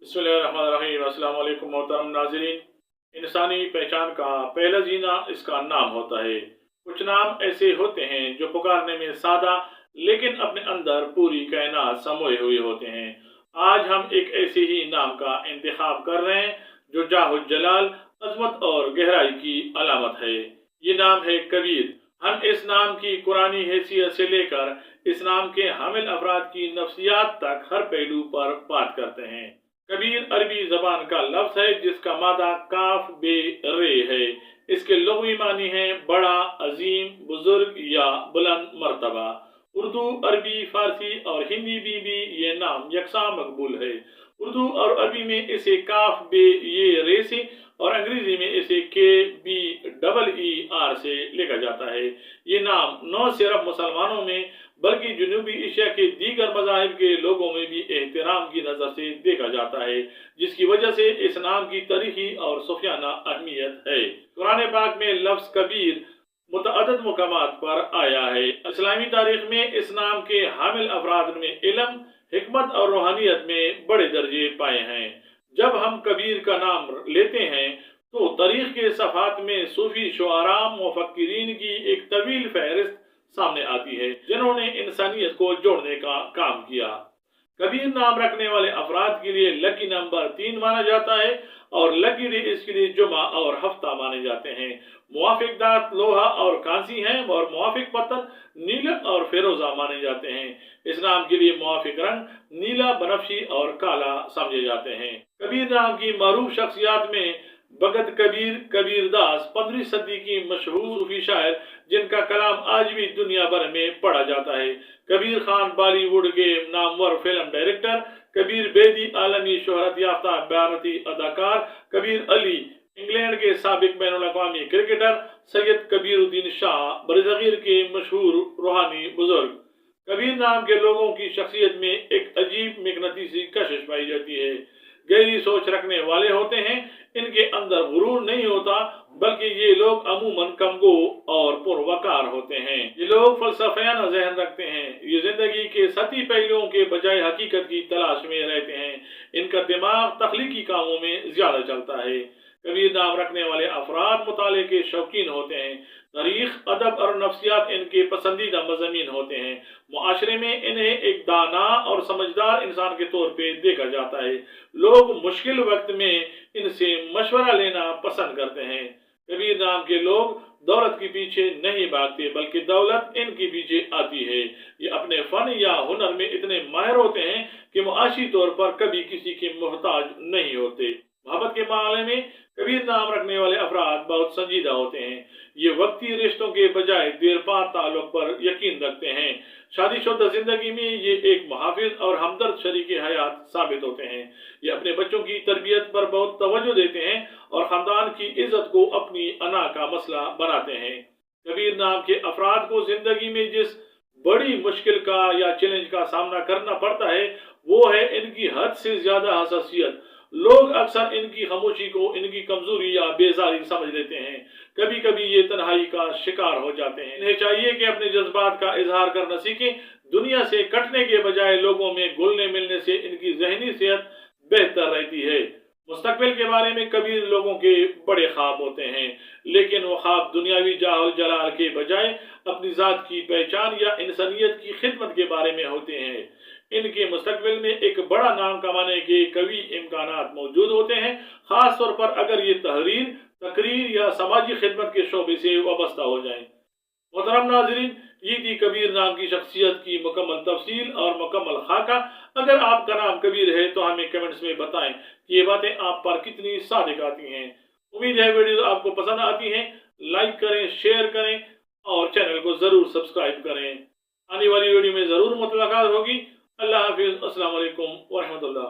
बिस्मिल्लाहिर्रहमानिर्रहीम। अस्सलाम वालेकुम मोहतरम नाज़रीन। इंसानी पहचान का पहला जीना इसका नाम होता है। कुछ नाम ऐसे होते हैं जो पुकारने में सादा लेकिन अपने अंदर पूरी कायनात समोए हुए होते हैं। आज हम एक ऐसे ही नाम का इंतखाब कर रहे हैं जो जाहुल जलाल, अजमत और गहराई की अलामत है। ये नाम है कबीर। हम इस नाम की कुरानी हैसियत से लेकर इस नाम के हामिल अफराद की नफ्सियात तक हर पहलू पर बात करते हैं। कबीर अरबी जबान का लफ्ज है जिसका मादा काफ बे रे है। इसके लुग़वी मानी है बड़ा, अजीम, बुजुर्ग या बुलंद मर्तबा। उर्दू, अरबी, फारसी और हिंदी भी ये नाम यकसा मकबूल है। उर्दू और अरबी में इसे काफ बे ये रे से और अंग्रेजी में इसे के बी डबल ई आर से लिखा जाता है। ये नाम न सिर्फ मुसलमानों में बल्कि जनूबी एशिया के दीगर मज़ाहिब के लोगों में भी एहतराम की नज़र से देखा जाता है, जिसकी वजह से इस नाम की तारीखी और सूफियाना अहमियत है। कुरान पाक में लफ्ज़ कबीर मुतअद्दिद मकामात पर आया है। इस्लामी तारीख में इस नाम के हामिल अफराद में इल्म, हिकमत और रूहानियत में बड़े दर्जे पाए हैं। जब हम कबीर का नाम लेते हैं तो तारीख के सफ़ात में सूफी शुआरा मुफक्किरीन की एक तवील फहरिस्त सामने आती है जिन्होंने इंसानियत को जोड़ने का काम किया। कबीर नाम रखने वाले अफराद के लिए लकी नंबर 3 माना जाता है और लकी डे इसके लिए जुमा और हफ्ता माने जाते हैं। मुवाफिक दांत लोहा और कांसी हैं और मुवाफिक पत्थर नीला और फिरोजा माने जाते हैं। इस नाम के लिए मुवाफिक रंग नीला, बनफशी और काला समझे जाते हैं। कबीर नाम की मरूफ शख्सियात में भगत कबीर, कबीर दास 15वीं सदी की मशहूर सूफी शायर जिनका कलाम आज भी दुनिया भर में पढ़ा जाता है। कबीर खान बॉलीवुड के नामवर फिल्म डायरेक्टर, कबीर बेदी आलमी शोहरत याफ्ता भारतीय अदाकार, कबीर अली इंग्लैंड के साबिक बैनुल अक़वामी क्रिकेटर, सैयद कबीरुद्दीन शाह बरसगीर के मशहूर रूहानी बुजुर्ग। कबीर नाम के लोगों की शख्सियत में एक अजीब मकनतीसी कशिश पाई जाती है। गहरी सोच रखने वाले होते हैं, इनके अंदर गुरूर नहीं होता बल्कि ये लोग अमूमन कमगो और पुरवकार होते हैं। ये लोग फलसफियाना ज़हन रखते हैं। ये जिंदगी के सतही पहलुओं के बजाय हकीकत की तलाश में रहते हैं। इनका दिमाग तख्लीकी कामों में ज्यादा चलता है। कबीर नाम रखने वाले अफराद मुताले के शौकीन होते हैं। तारीख, अदब और नफ्सियात इनके पसंदीदा मज़ामीन होते हैं। मुआशरे में इन्हें एक दाना और समझदार इंसान के तौर पे देखा जाता है। लोग मुश्किल वक्त में इनसे मशवरा लेना पसंद करते हैं। कबीर नाम के लोग दौलत के पीछे नहीं भागते बल्कि दौलत इनके पीछे आती है। ये अपने फन या हुनर में इतने माहिर होते हैं कि मुआशी तौर पर कभी किसी के मोहताज नहीं होते। मोहब्बत के मामले में कबीर नाम रखने वाले अफराद बहुत संजीदा होते हैं। ये वक्ती रिश्तों के बजाय देरपा ताल्लुक पर यकीन रखते हैं। शादीशुदा जिंदगी में ये एक मुहाफिज और हमदर्द शरीक हयात साबित होते हैं। ये अपने बच्चों की तरबियत पर बहुत तवज्जो देते हैं और खानदान की इज्जत को अपनी अना का मसला बनाते हैं। कबीर नाम के अफराद को जिंदगी में जिस बड़ी मुश्किल का या चैलेंज का सामना करना पड़ता है वो है इनकी हद से ज्यादा हसासियत। लोग अक्सर इनकी खामोशी को इनकी कमजोरी या बेजारी समझ लेते हैं। कभी कभी ये तन्हाई का शिकार हो जाते हैं। इन्हें चाहिए कि अपने जज्बात का इजहार करना सीखें। दुनिया से कटने के बजाय लोगों में घुलने मिलने से इनकी जहनी सेहत बेहतर रहती है। मुस्तकबिल के बारे में कबीर लोगों के बड़े ख्वाब होते हैं, लेकिन वो ख्वाब दुनियावी जाहुल जलाल के बजाय अपनी जात की पहचान या इंसानियत की खिदमत के बारे में होते हैं। इनके मुस्तकबिल में एक बड़ा नाम कमाने के कवी इम्कानात मौजूद होते हैं, खास तौर पर अगर ये तहरीर, तकरीर या समाजी खिदमत के शोबे से वाबस्ता हो जाएं। मोहतरम नाज़रीन, ये थी कबीर नाम की शख्सियत की मुकम्मल तफसील और मुकम्मल खाका। अगर आपका नाम कबीर है तो हमें कमेंट्स में बताएं कि ये बातें आप पर कितनी सादिक आती हैं। उम्मीद है वीडियो आपको पसंद आती हैं। लाइक करें, शेयर करें और चैनल को जरूर सब्सक्राइब करें। आने वाली वीडियो में जरूर मुलाकात होगी। अल्लाह हाफिज। अस्सलाम वालेकुम व रहमतुल्लाह।